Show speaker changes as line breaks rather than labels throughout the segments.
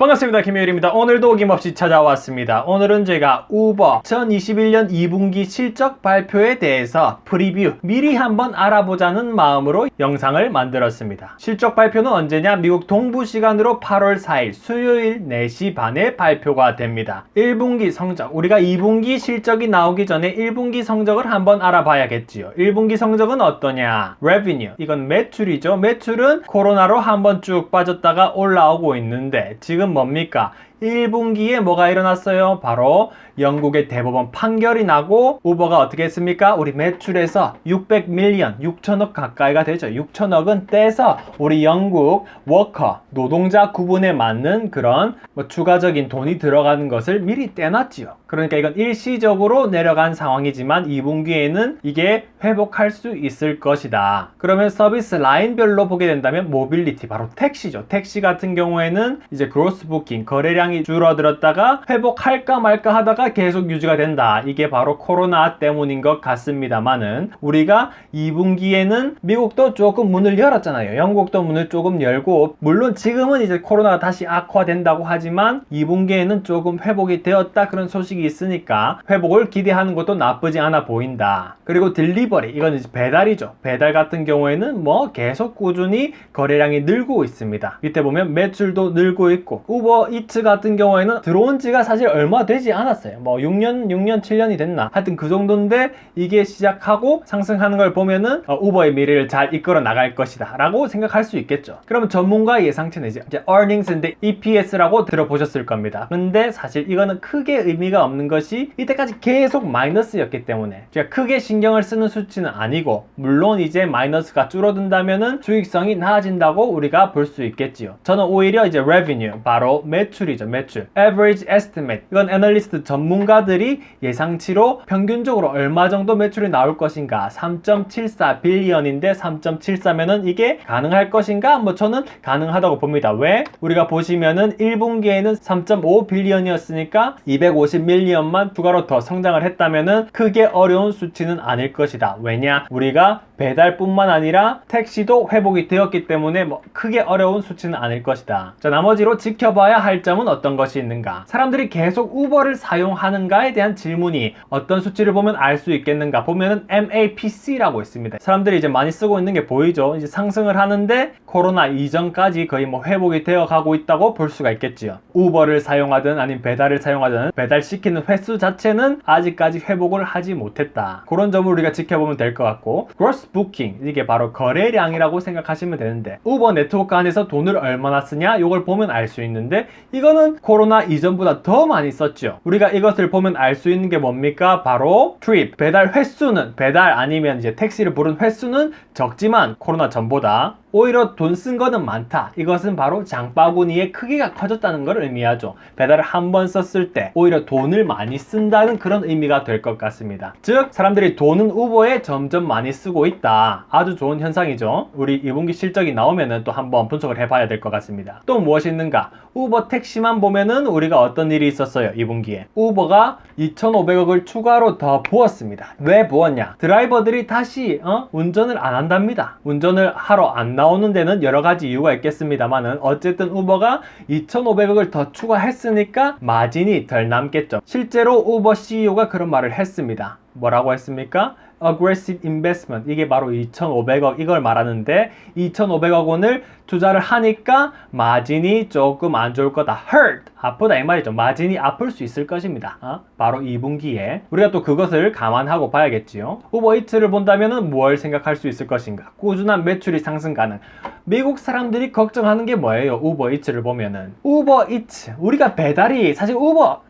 반갑습니다. 김효일입니다. 오늘도 어김없이 찾아왔습니다. 오늘은 제가 우버 2021년 2분기 실적 발표에 대해서 프리뷰 미리 한번 알아보자는 마음으로 영상을 만들었습니다. 실적 발표는 언제냐? 미국 동부 시간으로 8월 4일 수요일 4시 반에 발표가 됩니다. 1분기 성적, 우리가 2분기 실적이 나오기 전에 1분기 성적을 한번 알아봐야겠지요. 1분기 성적은 어떠냐? revenue, 이건 매출이죠. 매출은 코로나로 한번 쭉 빠졌다가 올라오고 있는데 지금 뭡니까? 1분기에 뭐가 일어났어요? 바로 영국의 대법원 판결이 나고 우버가 어떻게 했습니까? 우리 매출에서 600밀리언, 6천억 가까이가 되죠. 6천억은 떼서 우리 영국 워커, 노동자 구분에 맞는 그런 추가적인 돈이 들어가는 것을 미리 떼놨지요. 그러니까 이건 일시적으로 내려간 상황이지만 2분기에는 이게 회복할 수 있을 것이다. 그러면 서비스 라인별로 보게 된다면 모빌리티, 바로 택시죠. 택시 같은 경우에는 이제 그로스 부킹, 거래량이 줄어들었다가 회복할까 말까 하다가 계속 유지가 된다. 이게 바로 코로나 때문인 것 같습니다만은 우리가 2분기에는 미국도 조금 문을 열었잖아요. 영국도 문을 조금 열고, 물론 지금은 이제 코로나가 다시 악화된다고 하지만 2분기에는 조금 회복이 되었다, 그런 소식이 있으니까 회복을 기대하는 것도 나쁘지 않아 보인다. 그리고 딜리버리, 이건 이제 배달이죠. 배달 같은 경우에는 계속 꾸준히 거래량이 늘고 있습니다. 밑에 보면 매출도 늘고 있고, 우버 이츠 같은 경우에는 들어온 지가 사실 얼마 되지 않았어요. 6년, 7년이 됐나? 하여튼 그 정도인데 이게 시작하고 상승하는 걸 보면은 우버의 미래를 잘 이끌어 나갈 것이다 라고 생각할 수 있겠죠. 그러면 전문가 예상치는 이제 earnings인데 EPS라고 들어보셨을 겁니다. 근데 사실 이거는 크게 의미가 없는 것이 이때까지 계속 마이너스였기 때문에 제가 크게 신경을 쓰는 수치는 아니고, 물론 이제 마이너스가 줄어든다면은 수익성이 나아진다고 우리가 볼 수 있겠지요. 저는 오히려 이제 revenue, 바로 매출이죠. 매출. average estimate, 이건 애널리스트 전문가들이 예상치로 평균적으로 얼마 정도 매출이 나올 것인가, 3.74 빌리언인데 3.74면은 이게 가능할 것인가? 저는 가능하다고 봅니다. 왜? 우리가 보시면은 1분기에는 3.5 빌리언이었으니까 250 밀리언만 추가로 더 성장을 했다면은 크게 어려운 수치는 아닐 것이다. 왜냐? 우리가 배달뿐만 아니라 택시도 회복이 되었기 때문에 크게 어려운 수치는 아닐 것이다. 자, 나머지로 지켜봐야 할 점은 어떤 것이 있는가? 사람들이 계속 우버를 사용하는가에 대한 질문이 어떤 수치를 보면 알 수 있겠는가? 보면은 MAPC라고 있습니다. 사람들이 이제 많이 쓰고 있는 게 보이죠? 이제 상승을 하는데 코로나 이전까지 거의 회복이 되어 가고 있다고 볼 수가 있겠지요. 우버를 사용하든 아니면 배달을 사용하든 배달시키는 횟수 자체는 아직까지 회복을 하지 못했다. 그런 점을 우리가 지켜보면 될 것 같고, gross booking, 이게 바로 거래량이라고 생각하시면 되는데 우버 네트워크 안에서 돈을 얼마나 쓰냐? 이걸 보면 알 수 있는데 이거는 코로나 이전보다 더 많이 썼죠. 우리가 이것을 보면 알 수 있는 게 뭡니까? 바로 트립, 배달 횟수는, 배달 아니면 이제 택시를 부른 횟수는 적지만 코로나 전보다 오히려 돈 쓴 거는 많다. 이것은 바로 장바구니의 크기가 커졌다는 걸 의미하죠. 배달을 한 번 썼을 때 오히려 돈을 많이 쓴다는 그런 의미가 될 것 같습니다. 즉, 사람들이 돈은 우버에 점점 많이 쓰고 있다. 아주 좋은 현상이죠. 우리 2분기 실적이 나오면은 또 한번 분석을 해봐야 될 것 같습니다. 또 무엇이 있는가? 우버 택시만 보면은 우리가 어떤 일이 있었어요? 2분기에 우버가 2,500억을 추가로 더 부었습니다. 왜 부었냐? 드라이버들이 다시 운전을 안 한답니다. 운전을 하러 안 나오는 데는 여러 가지 이유가 있겠습니다만은 어쨌든 우버가 2,500억을 더 추가했으니까 마진이 덜 남겠죠. 실제로 우버 CEO가 그런 말을 했습니다. 뭐라고 했습니까? aggressive investment, 이게 바로 2,500억 이걸 말하는데 2,500억 원을 투자를 하니까 마진이 조금 안 좋을 거다. hurt, 아프다 이 말이죠. 마진이 아플 수 있을 것입니다. 바로 2분기에 우리가 또 그것을 감안하고 봐야겠지요. 우버이츠를 본다면은 뭘 생각할 수 있을 것인가? 꾸준한 매출이 상승 가능. 미국 사람들이 걱정하는 게 뭐예요? 우버이츠를 보면은 우버이츠, 우리가 배달이 사실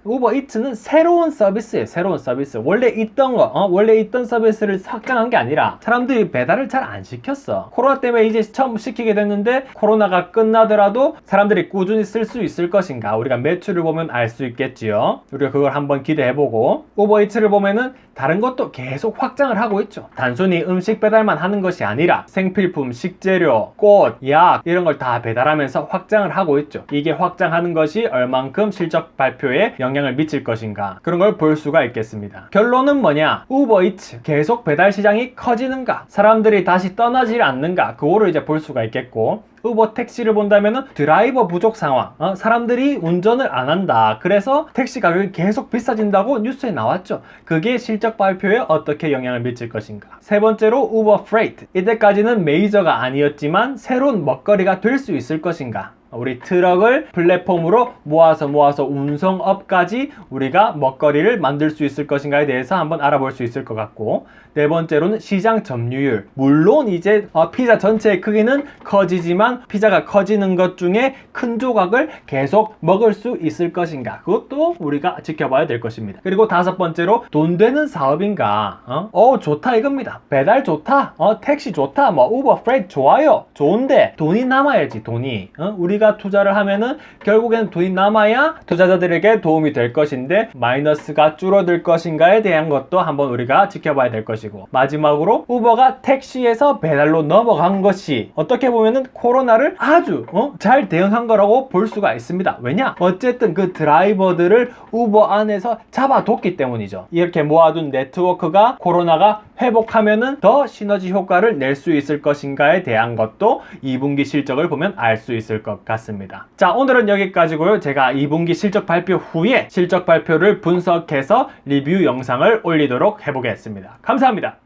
우버이츠는 새로운 서비스예요. 새로운 서비스. 원래 있던 서비스를 확장한 게 아니라 사람들이 배달을 잘 안 시켰어. 코로나 때문에 이제 처음 시키게 됐는데 코로나가 끝나더라도 사람들이 꾸준히 쓸 수 있을 것인가? 우리가 매출을 보면 알 수 있겠지요. 우리가 그걸 한번 기대해보고, 우버이츠를 보면은 다른 것도 계속 확장을 하고 있죠. 단순히 음식 배달만 하는 것이 아니라 생필품, 식재료, 꽃, 약 이런 걸 다 배달하면서 확장을 하고 있죠. 이게 확장하는 것이 얼만큼 실적 발표에 영향을 미칠 것인가, 그런 걸 볼 수가 있겠습니다. 결론은 뭐냐? 우버이츠 계속 배달 시장이 커지는가, 사람들이 다시 떠나질 않는가, 그거를 이제 볼 수가 있겠고, 우버 택시를 본다면은 드라이버 부족 상황, 사람들이 운전을 안 한다. 그래서 택시 가격이 계속 비싸진다고 뉴스에 나왔죠. 그게 실적 발표에 어떻게 영향을 미칠 것인가. 세 번째로 우버 프레이트. 이때까지는 메이저가 아니었지만 새로운 먹거리가 될 수 있을 것인가. 우리 트럭을 플랫폼으로 모아서 운송업까지 우리가 먹거리를 만들 수 있을 것인가에 대해서 한번 알아볼 수 있을 것 같고, 네 번째로는 시장 점유율. 물론 이제 피자 전체의 크기는 커지지만 피자가 커지는 것 중에 큰 조각을 계속 먹을 수 있을 것인가. 그것도 우리가 지켜봐야 될 것입니다. 그리고 다섯 번째로 돈 되는 사업인가. 좋다 이겁니다. 배달 좋다. 택시 좋다. 우버 프레이트 좋아요. 좋은데 돈이 남아야지. 돈이. 우리가 투자를 하면은 결국에는 돈이 남아야 투자자들에게 도움이 될 것인데 마이너스가 줄어들 것인가에 대한 것도 한번 우리가 지켜봐야 될 것이고, 마지막으로 우버가 택시에서 배달로 넘어간 것이 어떻게 보면은 코로나를 아주 잘 대응한 거라고 볼 수가 있습니다. 왜냐? 어쨌든 그 드라이버들을 우버 안에서 잡아뒀기 때문이죠. 이렇게 모아둔 네트워크가 코로나가 회복하면은 더 시너지 효과를 낼 수 있을 것인가에 대한 것도 2분기 실적을 보면 알 수 있을 것 같습니다. 자, 오늘은 여기까지고요. 제가 2분기 실적 발표 후에 실적 발표를 분석해서 리뷰 영상을 올리도록 해보겠습니다. 감사합니다.